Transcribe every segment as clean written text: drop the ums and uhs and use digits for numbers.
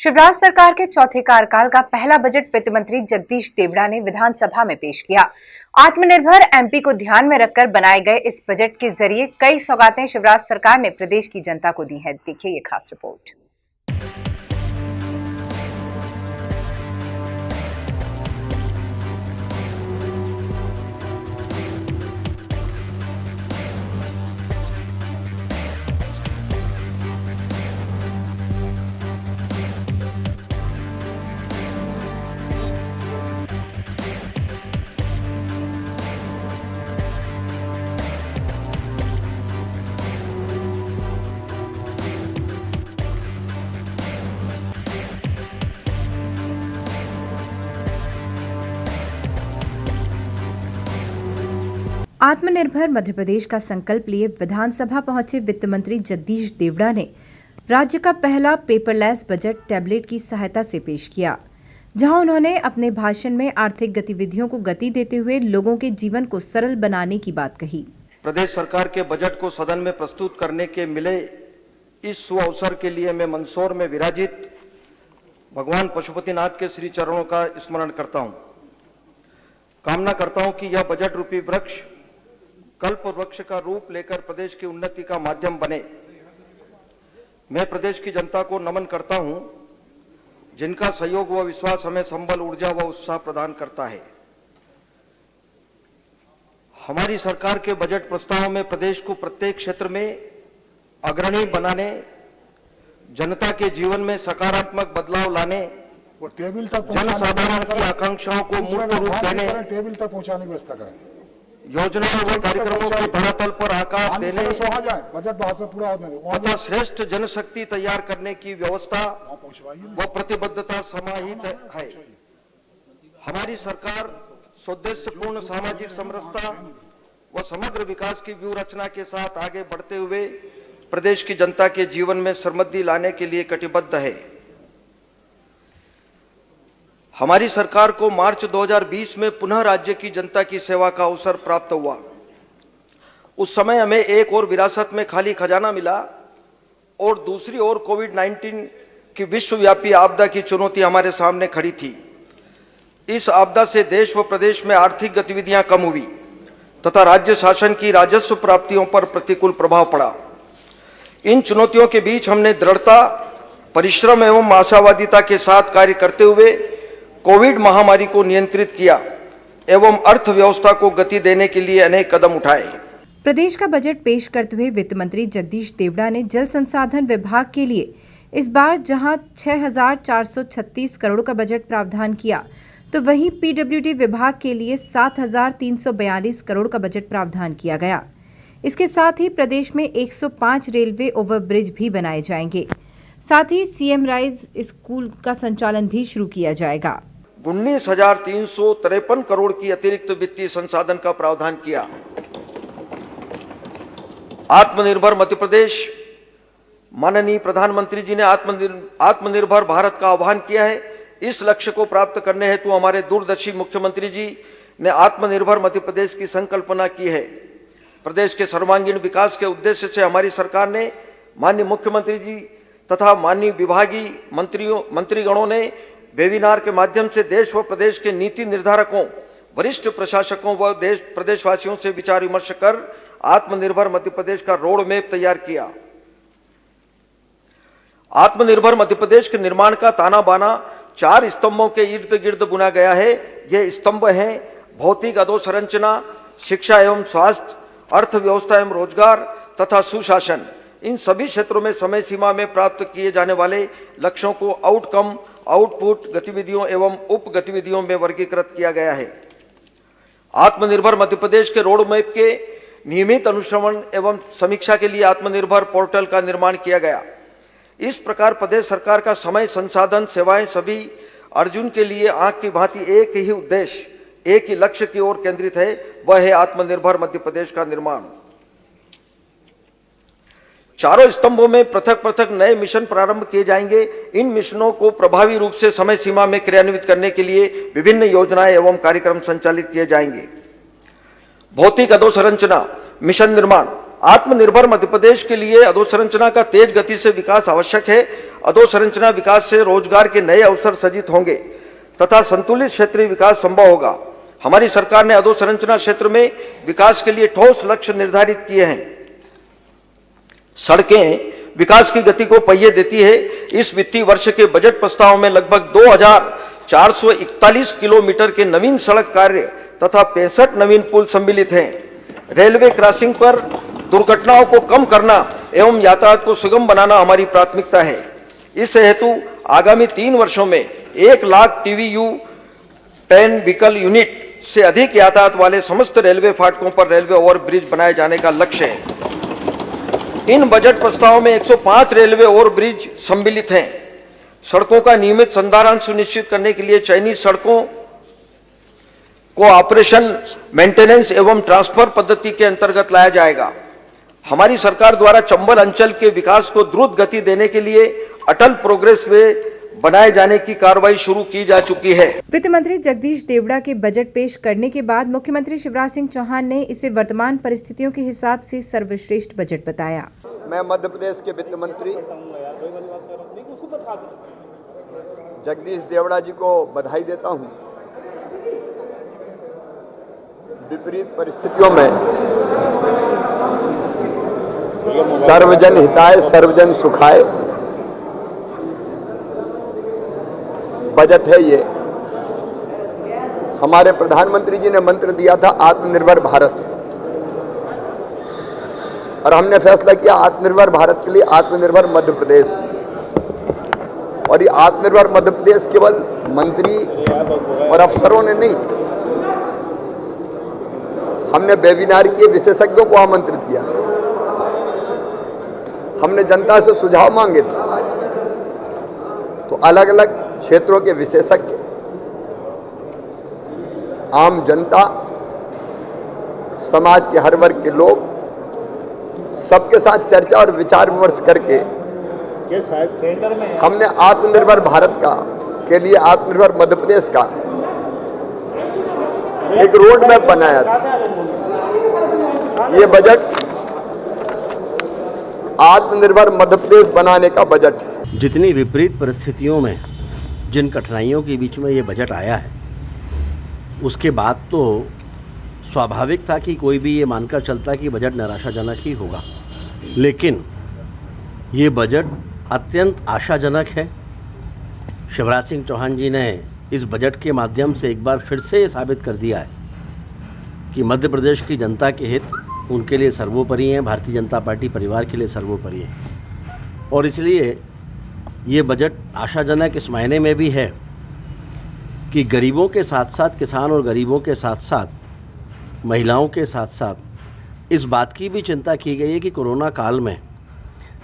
शिवराज सरकार के चौथे कार्यकाल का पहला बजट वित्त मंत्री जगदीश देवड़ा ने विधानसभा में पेश किया। आत्मनिर्भर एमपी को ध्यान में रखकर बनाए गए इस बजट के जरिए कई सौगातें शिवराज सरकार ने प्रदेश की जनता को दी हैं। देखिए ये खास रिपोर्ट। आत्मनिर्भर मध्य प्रदेश का संकल्प लिए विधानसभा पहुंचे वित्त मंत्री जगदीश देवड़ा ने राज्य का पहला पेपरलेस बजट टैबलेट की सहायता से पेश किया, जहां उन्होंने अपने भाषण में आर्थिक गतिविधियों को गति देते हुए लोगों के जीवन को सरल बनाने की बात कही। प्रदेश सरकार के बजट को सदन में प्रस्तुत करने के मिले इस सुअवसर के लिए मैं मंदसौर में विराजित भगवान पशुपतिनाथ के श्री चरणों का स्मरण करता हूं। कामना करता हूं कि यह बजट रूपी वृक्ष कल्प वृक्ष का रूप लेकर प्रदेश की उन्नति का माध्यम बने। मैं प्रदेश की जनता को नमन करता हूं, जिनका सहयोग व विश्वास हमें संबल, ऊर्जा व उत्साह प्रदान करता है। हमारी सरकार के बजट प्रस्ताव में प्रदेश को प्रत्येक क्षेत्र में अग्रणी बनाने, जनता के जीवन में सकारात्मक बदलाव लाने, जनसाधारण की आकांक्षाओं को मूर्त रूप देने, टेबल तक पहुंचाने की व्यवस्था करें, योजनाओं व कार्यक्रमों को धरातल पर आकार देने बजट से पूरा तथा श्रेष्ठ जनशक्ति तैयार करने की व्यवस्था व प्रतिबद्धता समाहित है। हमारी सरकार सौदेश्यपूर्ण सामाजिक समरसता व समग्र विकास की व्यूह रचना के साथ आगे बढ़ते हुए प्रदेश की जनता के जीवन में समृद्धि लाने के लिए कटिबद्ध है। हमारी सरकार को मार्च 2020 में पुनः राज्य की जनता की सेवा का अवसर प्राप्त हुआ। उस समय हमें एक और विरासत में खाली खजाना मिला और दूसरी ओर कोविड-19 की विश्वव्यापी आपदा की चुनौती हमारे सामने खड़ी थी। इस आपदा से देश व प्रदेश में आर्थिक गतिविधियां कम हुई तथा राज्य शासन की राजस्व प्राप्तियों पर प्रतिकूल प्रभाव पड़ा। इन चुनौतियों के बीच हमने दृढ़ता, परिश्रम एवं आशावादिता के साथ कार्य करते हुए कोविड महामारी को नियंत्रित किया एवं अर्थव्यवस्था को गति देने के लिए अनेक कदम उठाए। प्रदेश का बजट पेश करते हुए वित्त मंत्री जगदीश देवड़ा ने जल संसाधन विभाग के लिए इस बार जहां 6,436 करोड़ का बजट प्रावधान किया, तो वहीं पीडब्ल्यूडी विभाग के लिए 7,342 करोड़ का बजट प्रावधान किया गया। इसके साथ ही प्रदेश में 105 रेलवे ओवरब्रिज भी बनाए जाएंगे। साथ ही सीएम राइज स्कूल का संचालन भी शुरू किया जाएगा। 19,353 करोड़ की अतिरिक्त वित्तीय संसाधन का प्रावधान किया। आत्मनिर्भर मध्य प्रदेश, माननीय प्रधानमंत्री जी ने आत्मनिर्भर भारत का आह्वान किया है। इस लक्ष्य को प्राप्त करने हेतु हमारे दूरदर्शी मुख्यमंत्री जी ने आत्मनिर्भर मध्य प्रदेश की संकल्पना की है। प्रदेश के सर्वांगीण विकास के उद्देश्य से हमारी सरकार ने माननीय मुख्यमंत्री जी तथा माननीय विभागीय मंत्रीगणों ने वेबिनार के माध्यम से देश व प्रदेश के नीति निर्धारकों, वरिष्ठ प्रशासकों व प्रदेशवासियों से विचार विमर्श कर आत्मनिर्भर मध्य प्रदेश का रोड मैप तैयार किया। आत्मनिर्भर मध्य प्रदेश के निर्माण का ताना बाना 4 स्तंभों के इर्द गिर्द बुना गया है। ये स्तंभ हैं भौतिक अधोसंरचना, शिक्षा एवं स्वास्थ्य, अर्थव्यवस्था एवं रोजगार तथा सुशासन। इन सभी क्षेत्रों में समय सीमा में प्राप्त किए जाने वाले लक्ष्यों को आउटकम, आउटपुट गतिविधियों एवं उप गतिविधियों में वर्गीकृत किया गया है। आत्मनिर्भर मध्य प्रदेश के रोड मैप के नियमित अनुश्रवण एवं समीक्षा के लिए आत्मनिर्भर पोर्टल का निर्माण किया गया। इस प्रकार प्रदेश सरकार का समय, संसाधन, सेवाएं सभी अर्जुन के लिए आंख की भांति एक ही उद्देश्य, एक ही लक्ष्य की ओर केंद्रित है, वह है आत्मनिर्भर मध्य प्रदेश का निर्माण। चारों स्तंभों में पृथक पृथक नए मिशन प्रारंभ किए जाएंगे। इन मिशनों को प्रभावी रूप से समय सीमा में क्रियान्वित करने के लिए विभिन्न योजनाएं एवं कार्यक्रम संचालित किए जाएंगे। भौतिक अधोसंरचना मिशन निर्माण आत्मनिर्भर मध्य प्रदेश के लिए अधोसंरचना का तेज गति से विकास आवश्यक है। अधोसंरचना विकास से रोजगार के नए अवसर सृजित होंगे तथा संतुलित क्षेत्रीय विकास संभव होगा। हमारी सरकार ने अधोसंरचना क्षेत्र में विकास के लिए ठोस लक्ष्य निर्धारित किए हैं। सड़कें विकास की गति को पहिए देती है। इस वित्तीय वर्ष के बजट प्रस्ताव में लगभग 2441 किलोमीटर के नवीन सड़क कार्य तथा 65 नवीन पुल सम्मिलित हैं। रेलवे क्रॉसिंग पर दुर्घटनाओं को कम करना एवं यातायात को सुगम बनाना हमारी प्राथमिकता है। इस हेतु आगामी 3 वर्षों में 1 लाख TVU 10 व्हीकल यूनिट से अधिक यातायात वाले समस्त रेलवे फाटकों पर रेलवे ओवरब्रिज बनाए जाने का लक्ष्य है। इन बजट प्रस्तावों में 105 रेलवे ओवरब्रिज सम्मिलित हैं। सड़कों का नियमित संधारण सुनिश्चित करने के लिए चयनित सड़कों को ऑपरेशन, मेंटेनेंस एवं ट्रांसफर पद्धति के अंतर्गत लाया जाएगा। हमारी सरकार द्वारा चंबल अंचल के विकास को द्रुत गति देने के लिए अटल प्रोग्रेस वे बनाए जाने की कार्रवाई शुरू की जा चुकी है। वित्त मंत्री जगदीश देवड़ा के बजट पेश करने के बाद मुख्यमंत्री शिवराज सिंह चौहान ने इसे वर्तमान परिस्थितियों के हिसाब से सर्वश्रेष्ठ बजट बताया। मैं मध्य प्रदेश के वित्त मंत्री जगदीश देवड़ा जी को बधाई देता हूं। विपरीत परिस्थितियों में सर्वजन हिताय सर्वजन सुखाय बजट है ये। हमारे प्रधानमंत्री जी ने मंत्र दिया था आत्मनिर्भर भारत, और हमने फैसला किया आत्मनिर्भर भारत के लिए आत्मनिर्भर मध्य प्रदेश। और ये आत्मनिर्भर मध्य प्रदेश केवल मंत्री और अफसरों ने नहीं, हमने वेबिनार किए, विशेषज्ञों को आमंत्रित किया था, हमने जनता से सुझाव मांगे थे। तो अलग अलग क्षेत्रों के विशेषज्ञ, आम जनता, समाज के हर वर्ग के लोग, सबके साथ चर्चा और विचार विमर्श करके हमने आत्मनिर्भर भारत का के लिए आत्मनिर्भर मध्य प्रदेश का एक रोड मैप बनाया था। ये बजट आत्मनिर्भर मध्य प्रदेश बनाने का बजट है। जितनी विपरीत परिस्थितियों में, जिन कठिनाइयों के बीच में ये बजट आया है, उसके बाद तो स्वाभाविक था कि कोई भी ये मानकर चलता कि बजट निराशाजनक ही होगा, लेकिन ये बजट अत्यंत आशाजनक है। शिवराज सिंह चौहान जी ने इस बजट के माध्यम से एक बार फिर से ये साबित कर दिया है कि मध्य प्रदेश की जनता के हित उनके लिए सर्वोपरि हैं, भारतीय जनता पार्टी परिवार के लिए सर्वोपरि है। और इसलिए ये बजट आशाजनक इस मायने में भी है कि गरीबों के साथ साथ, किसान और गरीबों के साथ साथ महिलाओं के साथ साथ इस बात की भी चिंता की गई है कि कोरोना काल में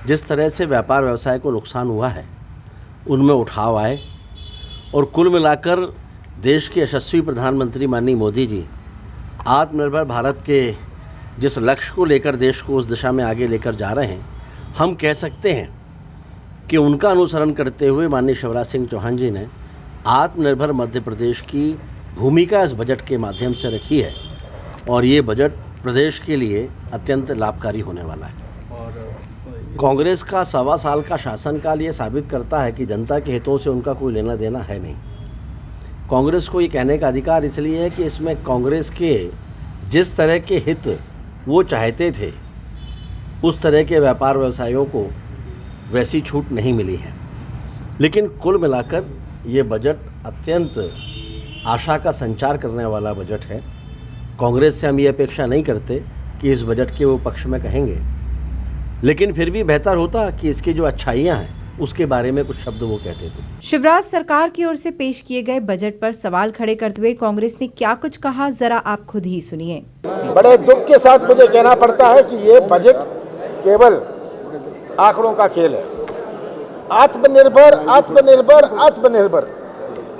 जिस तरह से व्यापार व्यवसाय को नुकसान हुआ है, उनमें उठाव आए। और कुल मिलाकर देश के यशस्वी प्रधानमंत्री माननीय मोदी जी आत्मनिर्भर भारत के जिस लक्ष्य को लेकर देश को उस दिशा में आगे लेकर जा रहे हैं, हम कह सकते हैं कि उनका अनुसरण करते हुए माननीय शिवराज सिंह चौहान जी ने आत्मनिर्भर मध्य प्रदेश की भूमिका इस बजट के माध्यम से रखी है। और ये बजट प्रदेश के लिए अत्यंत लाभकारी होने वाला है। कांग्रेस का 1.25 साल का शासनकाल ये साबित करता है कि जनता के हितों से उनका कोई लेना देना है नहीं। कांग्रेस को ये कहने का अधिकार इसलिए है कि इसमें कांग्रेस के जिस तरह के हित वो चाहते थे, उस तरह के व्यापार व्यवसायों को वैसी छूट नहीं मिली है। लेकिन कुल मिलाकर ये बजट अत्यंत आशा का संचार करने वाला बजट है। कांग्रेस से हम ये अपेक्षा नहीं करते कि इस बजट के वो पक्ष में कहेंगे, लेकिन फिर भी बेहतर होता कि इसकी जो अच्छाइयाँ हैं उसके बारे में कुछ शब्द वो कहते थे। शिवराज सरकार की ओर से पेश किए गए बजट पर सवाल खड़े करते हुए कांग्रेस ने क्या कुछ कहा, जरा आप खुद ही सुनिए। बड़े दुख के साथ मुझे कहना पड़ता है कि ये बजट केवल आंकड़ों का खेल है। आत्मनिर्भर आत्मनिर्भर आत्मनिर्भर,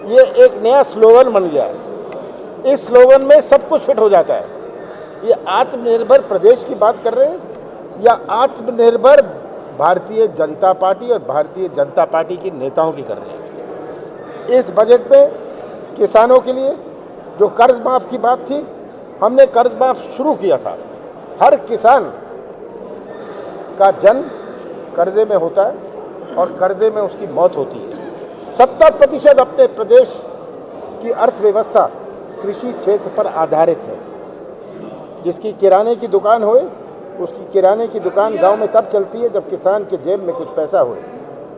ये एक नया स्लोगन बन गया है। इस स्लोगन में सब कुछ फिट हो जाता है। ये आत्मनिर्भर प्रदेश की बात कर रहे हैं या आत्मनिर्भर भारतीय जनता पार्टी और भारतीय जनता पार्टी के नेताओं की कर रहे हैं। इस बजट में किसानों के लिए जो कर्ज माफ की बात थी, हमने कर्ज माफ शुरू किया था। हर किसान उसका जन्म कर्जे में होता है और कर्जे में उसकी मौत होती है। 70% अपने प्रदेश की अर्थव्यवस्था कृषि क्षेत्र पर आधारित है। जिसकी किराने की दुकान होए, उसकी किराने की दुकान गांव में तब चलती है जब किसान के जेब में कुछ पैसा होए,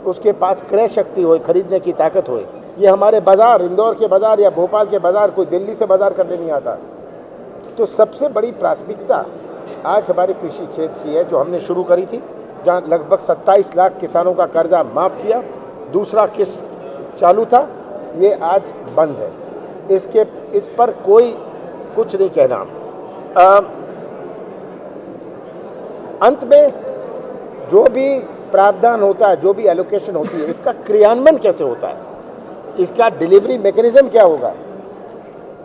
उसके पास क्रय शक्ति होए, खरीदने की ताकत होए। ये हमारे बाज़ार, इंदौर के बाज़ार या भोपाल के बाज़ार, कोई दिल्ली से बाज़ार करने नहीं आता। तो सबसे बड़ी प्राथमिकता आज हमारे कृषि क्षेत्र की है, जो हमने शुरू करी थी, जहाँ लगभग 27 लाख किसानों का कर्जा माफ़ किया। दूसरा किस्त चालू था, ये आज बंद है। इस पर कोई कुछ नहीं कहना। अंत में जो भी प्रावधान होता है, जो भी एलोकेशन होती है, इसका क्रियान्वयन कैसे होता है, इसका डिलीवरी मैकेनिज्म क्या होगा,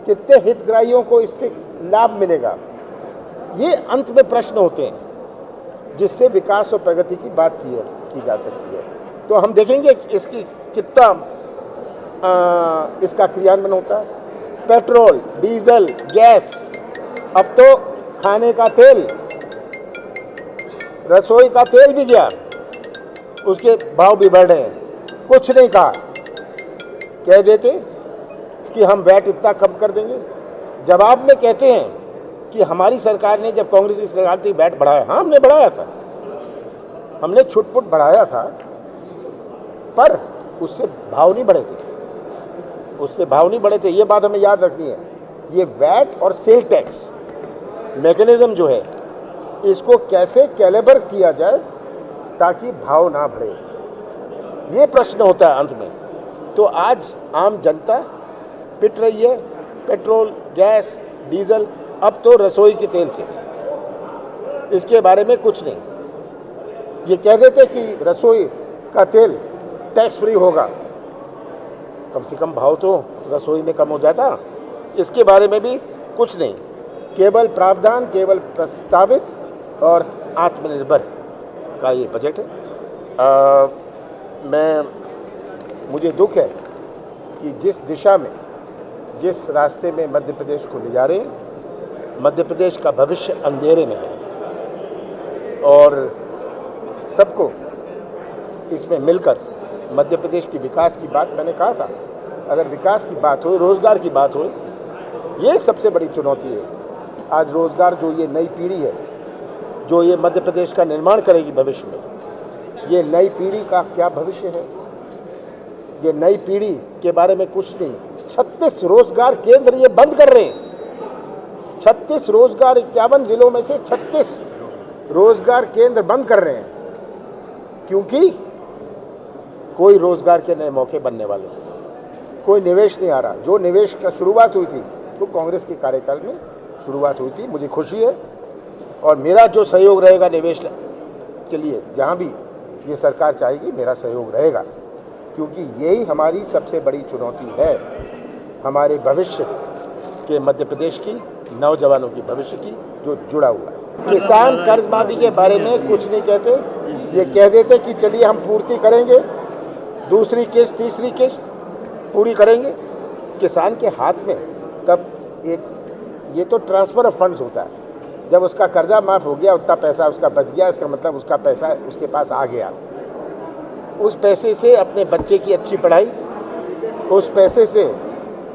कितने हितग्राहियों को इससे लाभ मिलेगा, ये अंत में प्रश्न होते हैं जिससे विकास और प्रगति की बात की जा सकती है। तो हम देखेंगे इसकी कितना इसका क्रियान्वयन होता है। पेट्रोल, डीजल, गैस, अब तो खाने का तेल, रसोई का तेल भी गया, उसके भाव भी बढ़ रहे हैं। कुछ नहीं कहा, कह देते कि हम वैट इतना कम कर देंगे। जवाब में कहते हैं कि हमारी सरकार ने, जब कांग्रेस की सरकार थी, वैट बढ़ाया। हाँ, हमने बढ़ाया था, हमने छुटपुट बढ़ाया था, पर उससे भाव नहीं बढ़े थे, उससे भाव नहीं बढ़े थे। ये बात हमें याद रखनी है। ये वैट और सेल टैक्स मैकेनिज्म जो है, इसको कैसे कैलिबर किया जाए ताकि भाव ना बढ़े, ये प्रश्न होता है अंत में। तो आज आम जनता पिट रही है पेट्रोल, गैस, डीजल, अब तो रसोई के तेल से। इसके बारे में कुछ नहीं। ये कह देते कि रसोई का तेल टैक्स फ्री होगा, कम से कम भाव तो रसोई में कम हो जाता। इसके बारे में भी कुछ नहीं, केवल प्रावधान, केवल प्रस्तावित और आत्मनिर्भर का ये बजट है। मुझे दुख है कि जिस दिशा में, जिस रास्ते में मध्य प्रदेश को ले जा रहे हैं, मध्य प्रदेश का भविष्य अंधेरे में है और सबको इसमें मिलकर मध्य प्रदेश की विकास की बात, मैंने कहा था, अगर विकास की बात हो, रोजगार की बात हो, ये सबसे बड़ी चुनौती है। आज रोजगार जो ये नई पीढ़ी है, जो ये मध्य प्रदेश का निर्माण करेगी भविष्य में, ये नई पीढ़ी का क्या भविष्य है, ये नई पीढ़ी के बारे में कुछ नहीं। 36 रोजगार केंद्र ये बंद कर रहे हैं। 36 रोजगार, 51 जिलों में से 36 रोजगार केंद्र बंद कर रहे हैं, क्योंकि कोई रोजगार के नए मौके बनने वाले नहीं, कोई निवेश नहीं आ रहा। जो निवेश का शुरुआत हुई थी वो कांग्रेस के कार्यकाल में शुरुआत हुई थी। मुझे खुशी है और मेरा जो सहयोग रहेगा निवेश के लिए, जहाँ भी ये सरकार चाहेगी, मेरा सहयोग रहेगा, क्योंकि यही हमारी सबसे बड़ी चुनौती है, हमारे भविष्य के, मध्य प्रदेश की नौजवानों की भविष्य की, जो जुड़ा हुआ है। किसान कर्ज माफी के बारे में कुछ नहीं कहते, ये कह देते कि चलिए हम पूर्ति करेंगे, दूसरी किस्त, तीसरी किस्त पूरी करेंगे। किसान के हाथ में तब ये तो ट्रांसफ़र ऑफ फंड्स होता है, जब उसका कर्जा माफ़ हो गया, उतना पैसा उसका बच गया, इसका मतलब उसका पैसा उसके पास आ गया। उस पैसे से अपने बच्चे की अच्छी पढ़ाई, उस पैसे से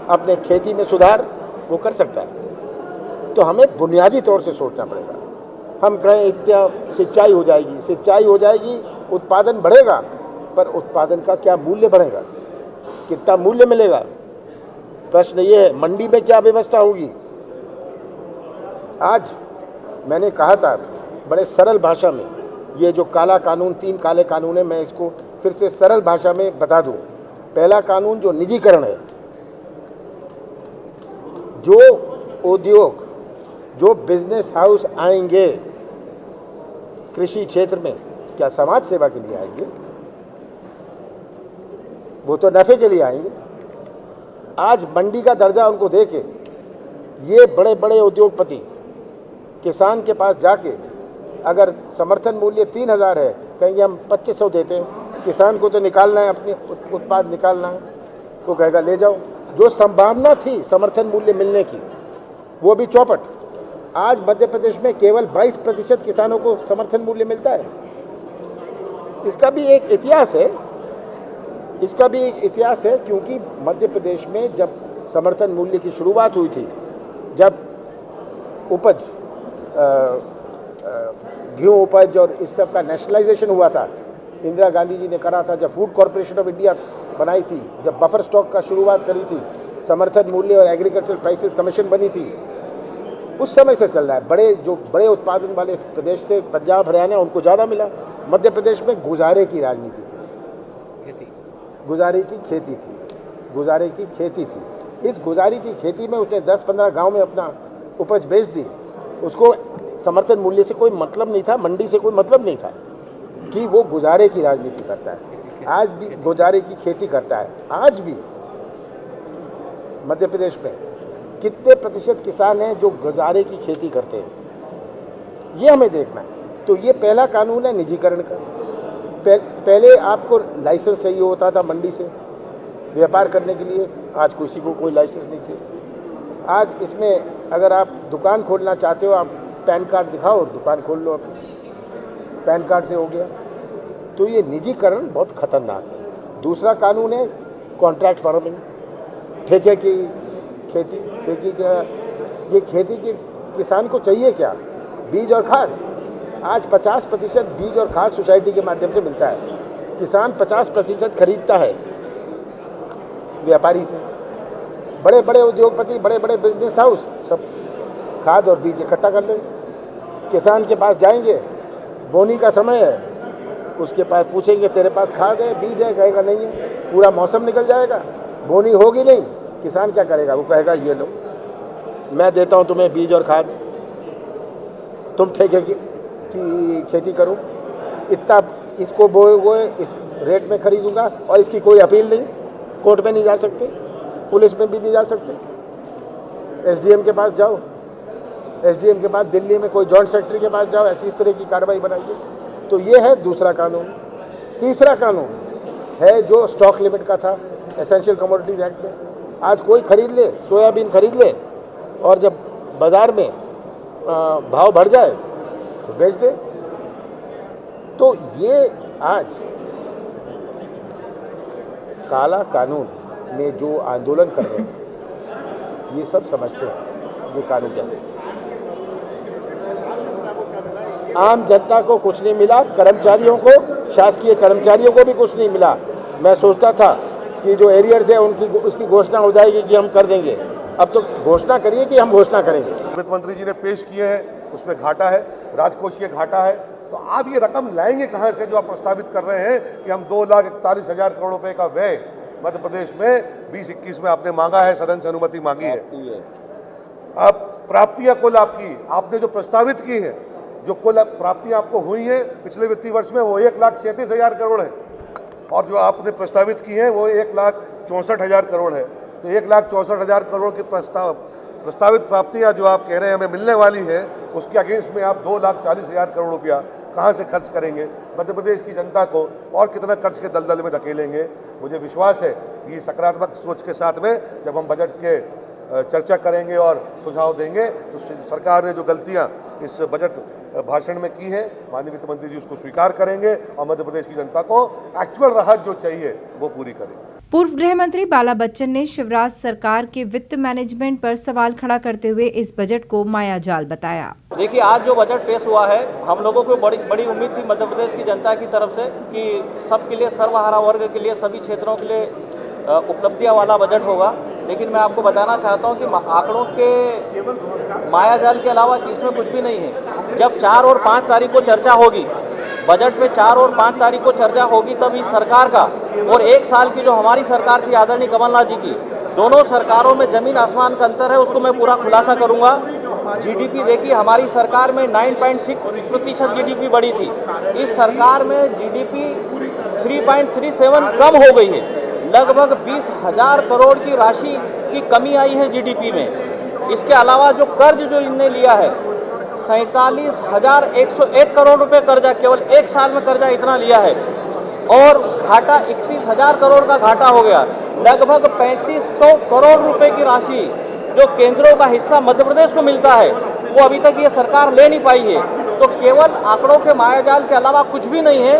अपने खेती में सुधार वो कर सकता है। तो हमें बुनियादी तौर से सोचना पड़ेगा। हम कहें इतना सिंचाई हो जाएगी, सिंचाई हो जाएगी, उत्पादन बढ़ेगा, पर उत्पादन का क्या मूल्य बढ़ेगा, कितना मूल्य मिलेगा? प्रश्न ये है। मंडी में क्या व्यवस्था होगी? आज मैंने कहा था बड़े सरल भाषा में, ये जो काला कानून, 3 काले कानून है, मैं इसको फिर से सरल भाषा में बता दूं। पहला कानून जो निजीकरण है, जो उद्योग, जो बिजनेस हाउस आएंगे कृषि क्षेत्र में, क्या समाज सेवा के लिए आएंगे? वो तो नफे के लिए आएंगे। आज मंडी का दर्जा उनको देके ये बड़े बड़े उद्योगपति किसान के पास जाके, अगर समर्थन मूल्य 3000 है, कहेंगे हम 2500 देते हैं, किसान को तो निकालना है, अपने उत्पाद निकालना है, तो कहेगा ले जाओ। जो संभावना थी समर्थन मूल्य मिलने की, वो भी चौपट। आज मध्य प्रदेश में केवल 22% किसानों को समर्थन मूल्य मिलता है। इसका भी एक इतिहास है, इसका भी एक इतिहास है, क्योंकि मध्य प्रदेश में जब समर्थन मूल्य की शुरुआत हुई थी, जब उपज गेहूँ उपज और इस सब का नेशनलाइजेशन हुआ था, इंदिरा गांधी जी ने करा था, जब फूड कॉरपोरेशन ऑफ इंडिया बनाई थी, जब बफर स्टॉक का शुरुआत करी थी, समर्थन मूल्य और एग्रीकल्चर प्राइसेस कमीशन बनी थी, उस समय से चल रहा है। बड़े उत्पादन वाले प्रदेश थे, पंजाब हरियाणा, उनको ज़्यादा मिला। मध्य प्रदेश में गुजारे की राजनीति थी, गुजारे की खेती थी, गुजारे की खेती थी। इस गुजारे की खेती में उसने 10-15 गांव में अपना उपज बेच दी। उसको समर्थन मूल्य से कोई मतलब नहीं था, मंडी से कोई मतलब नहीं था, कि वो गुजारे की राजनीति करता है। आज भी गुजारे की खेती करता है। आज भी मध्य प्रदेश में कितने प्रतिशत किसान हैं जो गुजारे की खेती करते हैं, ये हमें देखना है। तो ये पहला कानून है निजीकरण का। पहले आपको लाइसेंस चाहिए होता था मंडी से व्यापार करने के लिए, आज किसी को कोई लाइसेंस नहीं चाहिए। आज इसमें अगर आप दुकान खोलना चाहते हो, आप पैन कार्ड दिखाओ, दुकान खोल लो, पैन कार्ड से हो गया। तो ये निजीकरण बहुत खतरनाक है। दूसरा कानून है कॉन्ट्रैक्ट फार्मिंग, ठेके की खेती। ये खेती के किसान को चाहिए क्या? बीज और खाद। आज 50% बीज और खाद सोसाइटी के माध्यम से मिलता है। किसान 50% खरीदता है व्यापारी से। बड़े बड़े उद्योगपति, बड़े बड़े बिजनेस हाउस सब खाद और बीज इकट्ठा कर लेंगे। किसान के पास जाएंगे, बोनी का समय है, उसके पास पूछेंगे तेरे पास खाद है, बीज है, कहेगा नहीं है। पूरा मौसम निकल जाएगा, बोनी होगी नहीं, किसान क्या करेगा? वो कहेगा ये लो, मैं देता हूँ तुम्हें बीज और खाद, तुम ठेके की खेती करो, इतना इसको बोए इस रेट में खरीदूंगा, और इसकी कोई अपील नहीं, कोर्ट में नहीं जा सकते, पुलिस में भी नहीं जा सकते। एसडीएम के पास जाओ, एसडीएम के पास दिल्ली में कोई जॉइंट सेक्रेटरी के पास जाओ, ऐसी इस तरह की कार्रवाई बनाइए। तो ये है दूसरा कानून। तीसरा कानून है जो स्टॉक लिमिट का था एसेंशियल कमोडिटीज एक्ट में। आज कोई खरीद ले, सोयाबीन खरीद ले, और जब बाज़ार में भाव बढ़ जाए तो बेच दे। तो ये आज काला कानून में जो आंदोलन कर रहे हैं, ये सब समझते हैं ये कानून क्या है। आम जनता को कुछ नहीं मिला, कर्मचारियों को, शासकीय कर्मचारियों को भी कुछ नहीं मिला। मैं सोचता था कि जो एरियर्स है उसकी घोषणा हो जाएगी कि हम कर देंगे। अब तो घोषणा करिए कि हम घोषणा करेंगे। वित्त मंत्री जी ने पेश किए हैं, उसमें घाटा है, राजकोषीय घाटा है। तो आप ये रकम लाएंगे कहाँ से जो आप प्रस्तावित कर रहे हैं कि हम 2,41,000 करोड़ रुपए का व्यय मध्य प्रदेश में 20-21 में आपने मांगा है, सदन से अनुमति मांगी है। अब प्राप्तियां कुल आपने जो प्रस्तावित की है, जो कुल प्राप्तियां आपको हुई हैं पिछले वित्तीय वर्ष में, वो 1,37,000 करोड़ है, और जो आपने प्रस्तावित की है वो 1,64,000 करोड़ है। तो 1,64,000 करोड़ की प्रस्तावित प्राप्तियां जो आप कह रहे हैं हमें मिलने वाली है, उसके अगेंस्ट में आप 2,40,000 करोड़ रुपया कहाँ से खर्च करेंगे? मध्य प्रदेश की जनता को और कितना कर्ज के दलदल में धकेलेंगे? मुझे विश्वास है कि सकारात्मक सोच के साथ में जब हम बजट के चर्चा करेंगे और सुझाव देंगे, तो सरकार ने जो गलतियां इस बजट भाषण में की है, माननीय वित्त मंत्री जी उसको स्वीकार करेंगे और मध्य प्रदेश की जनता को एक्चुअल राहत जो चाहिए वो पूरी करेंगे। पूर्व गृह मंत्री बाला बच्चन ने शिवराज सरकार के वित्त मैनेजमेंट पर सवाल खड़ा करते हुए इस बजट को मायाजाल बताया। देखिए, आज जो बजट पेश हुआ है, हम लोगों को बड़ी उम्मीद थी मध्य प्रदेश की जनता की तरफ से कि सबके लिए, सर्वहारा वर्ग के लिए, सभी क्षेत्रों के लिए उपलब्धियां वाला बजट होगा। लेकिन मैं आपको बताना चाहता हूं कि आंकड़ों के मायाजाल के अलावा इसमें कुछ भी नहीं है। जब 4 और 5 तारीख को चर्चा होगी, बजट में 4 और 5 तारीख को चर्चा होगी, तब इस सरकार का और 1 साल की जो हमारी सरकार थी आदरणीय कमलनाथ जी की, दोनों सरकारों में जमीन आसमान का अंतर है, उसको मैं पूरा खुलासा करूंगा। जीडीपी देखिए, हमारी सरकार में 9.6% जीडीपी बढ़ी थी, इस सरकार में जीडीपी 3.37 कम हो गई है। लगभग 20,000 करोड़ की राशि की कमी आई है जीडीपी में। इसके अलावा जो कर्ज जो इनने लिया है, 47,101 करोड़ रुपए कर्जा, केवल 1 साल में कर्जा इतना लिया है, और घाटा 31,000 करोड़ का घाटा हो गया। लगभग 3,500 करोड़ रुपए की राशि जो केंद्रों का हिस्सा मध्य प्रदेश को मिलता है, वो अभी तक ये सरकार ले नहीं पाई है। तो केवल आंकड़ों के मायाजाल के अलावा कुछ भी नहीं है।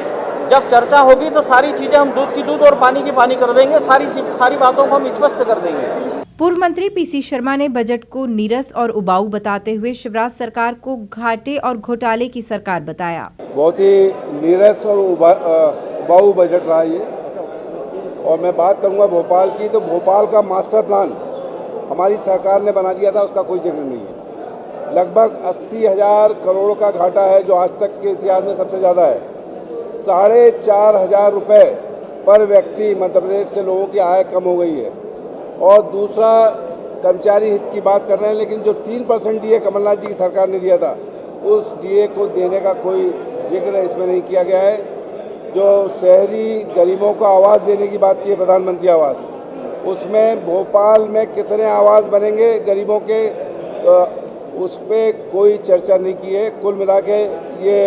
जब चर्चा होगी तो सारी चीज़ें हम दूध की दूध और पानी की पानी कर देंगे, सारी बातों को हम स्पष्ट कर देंगे। पूर्व मंत्री पीसी शर्मा ने बजट को नीरस और उबाऊ बताते हुए शिवराज सरकार को घाटे और घोटाले की सरकार बताया। बहुत ही नीरस और उबाऊ बजट रहा ये। और मैं बात करूंगा भोपाल की, तो भोपाल का मास्टर प्लान हमारी सरकार ने बना दिया था, उसका कोई जिक्र नहीं है। लगभग 80,000 करोड़ का घाटा है, जो आज तक के इतिहास में सबसे ज़्यादा है। 4,500 रुपये पर व्यक्ति मध्य प्रदेश के लोगों की आय कम हो गई है। और दूसरा, कर्मचारी हित की बात कर रहे हैं, लेकिन जो 3% डीए कमलनाथ जी की सरकार ने दिया था, उस डीए को देने का कोई जिक्र इसमें नहीं किया गया है। जो शहरी गरीबों को आवास देने की बात की है, प्रधानमंत्री आवास, उसमें भोपाल में कितने आवास बनेंगे गरीबों के, उस पर कोई चर्चा नहीं की है। कुल मिला के ये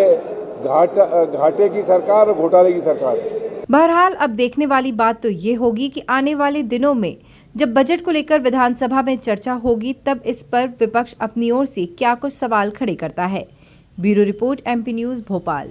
घाटे की सरकार और घोटाले की सरकार है। बहरहाल अब देखने वाली बात तो ये होगी कि आने वाले दिनों में जब बजट को लेकर विधानसभा में चर्चा होगी, तब इस पर विपक्ष अपनी ओर से क्या कुछ सवाल खड़े करता है। Bureau report, MP news, Bhopal.